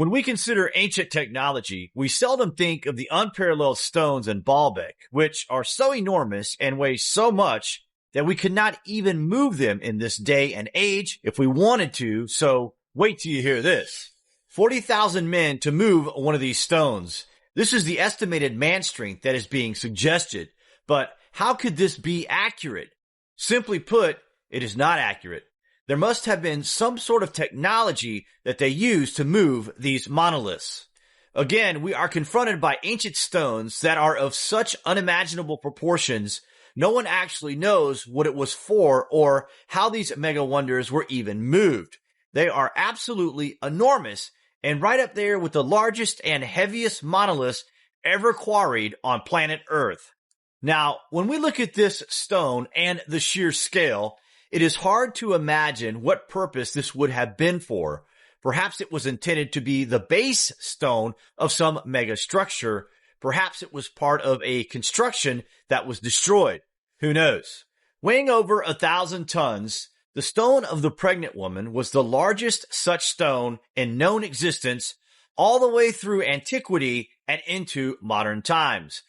When we consider ancient technology, we seldom think of the unparalleled stones in Baalbek, which are so enormous and weigh so much that we could not even move them in this day and age if we wanted to. So wait till you hear this. 40,000 men to move one of these stones. This is the estimated man strength that is being suggested. But how could this be accurate? Simply put, it is not accurate. There must have been some sort of technology that they used to move these monoliths. Again, we are confronted by ancient stones that are of such unimaginable proportions, no one actually knows what it was for or how these mega wonders were even moved. They are absolutely enormous and right up there with the largest and heaviest monoliths ever quarried on planet Earth. Now, when we look at this stone and the sheer scale, it is hard to imagine what purpose this would have been for. Perhaps it was intended to be the base stone of some mega structure. Perhaps it was part of a construction that was destroyed. Who knows? Weighing over 1,000 tons, the stone of the pregnant woman was the largest such stone in known existence all the way through antiquity and into modern times.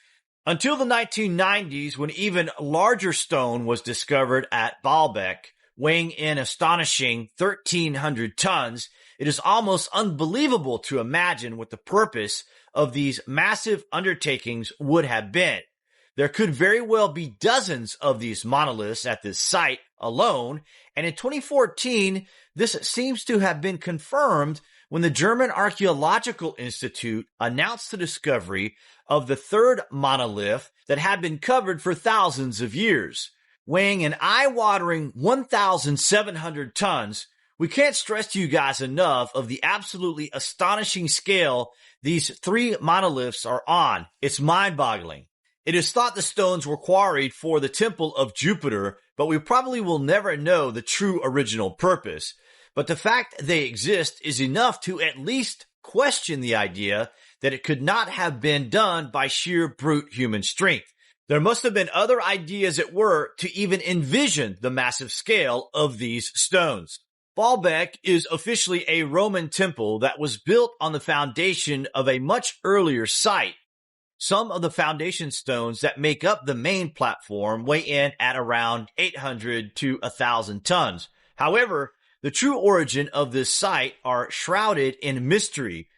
Until the 1990s, when even larger stone was discovered at Baalbek, weighing in astonishing 1,300 tons, it is almost unbelievable to imagine what the purpose of these massive undertakings would have been. There could very well be dozens of these monoliths at this site alone, and in 2014, this seems to have been confirmed when the German Archaeological Institute announced the discovery of the third monolith that had been covered for thousands of years. Weighing an eye-watering 1,700 tons, we can't stress to you guys enough of the absolutely astonishing scale these three monoliths are on. It's mind-boggling. It is thought the stones were quarried for the Temple of Jupiter, but we probably will never know the true original purpose. But the fact they exist is enough to at least question the idea that it could not have been done by sheer brute human strength. There must have been other ideas at work to even envision the massive scale of these stones. Baalbek is officially a Roman temple that was built on the foundation of a much earlier site. Some of the foundation stones that make up the main platform weigh in at around 800 to 1,000 tons. However, the true origin of this site are shrouded in mystery,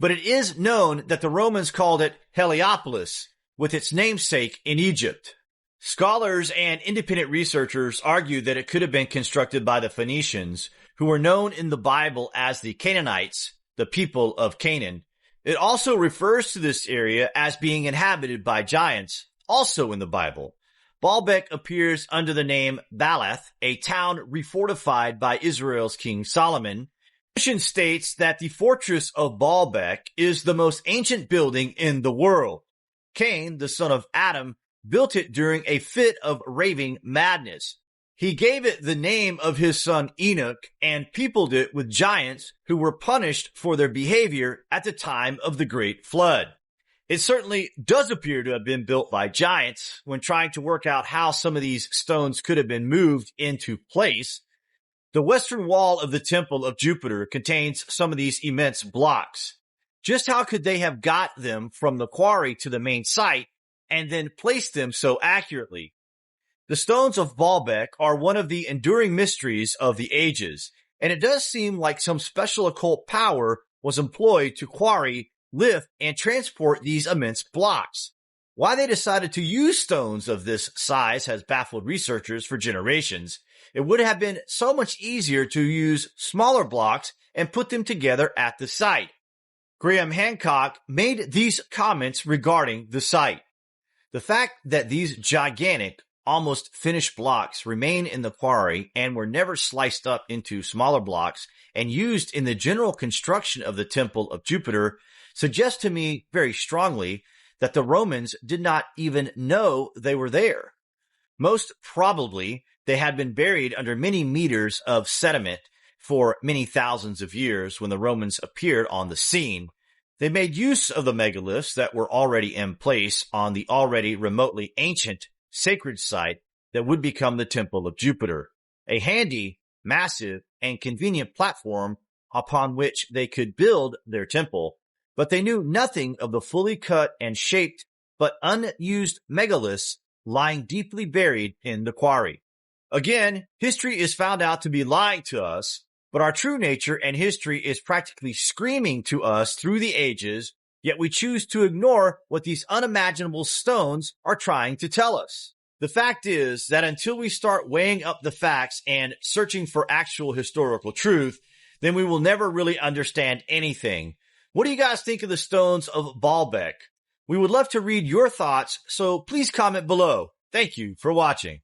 but it is known that the Romans called it Heliopolis, with its namesake in Egypt. Scholars and independent researchers argue that it could have been constructed by the Phoenicians, who were known in the Bible as the Canaanites, the people of Canaan. It also refers to this area as being inhabited by giants, also in the Bible. Baalbek appears under the name Baalath, a town refortified by Israel's King Solomon. Tradition states that the fortress of Baalbek is the most ancient building in the world. Cain, the son of Adam, built it during a fit of raving madness. He gave it the name of his son Enoch and peopled it with giants who were punished for their behavior at the time of the Great Flood. It certainly does appear to have been built by giants. When trying to work out how some of these stones could have been moved into place, the western wall of the Temple of Jupiter contains some of these immense blocks. Just how could they have got them from the quarry to the main site and then placed them so accurately? The stones of Baalbek are one of the enduring mysteries of the ages, and it does seem like some special occult power was employed to quarry, lift, and transport these immense blocks. Why they decided to use stones of this size has baffled researchers for generations. It would have been so much easier to use smaller blocks and put them together at the site. Graham Hancock made these comments regarding the site. The fact that these gigantic, almost finished blocks remain in the quarry and were never sliced up into smaller blocks and used in the general construction of the Temple of Jupiter suggests to me very strongly that the Romans did not even know they were there. Most probably, they had been buried under many meters of sediment for many thousands of years when the Romans appeared on the scene. They made use of the megaliths that were already in place on the already remotely ancient sacred site that would become the Temple of Jupiter, a handy, massive, and convenient platform upon which they could build their temple, but they knew nothing of the fully cut and shaped but unused megaliths lying deeply buried in the quarry. Again, history is found out to be lying to us, but our true nature and history is practically screaming to us through the ages, yet we choose to ignore what these unimaginable stones are trying to tell us. The fact is that until we start weighing up the facts and searching for actual historical truth, then we will never really understand anything. What do you guys think of the stones of Baalbek? We would love to read your thoughts, so please comment below. Thank you for watching.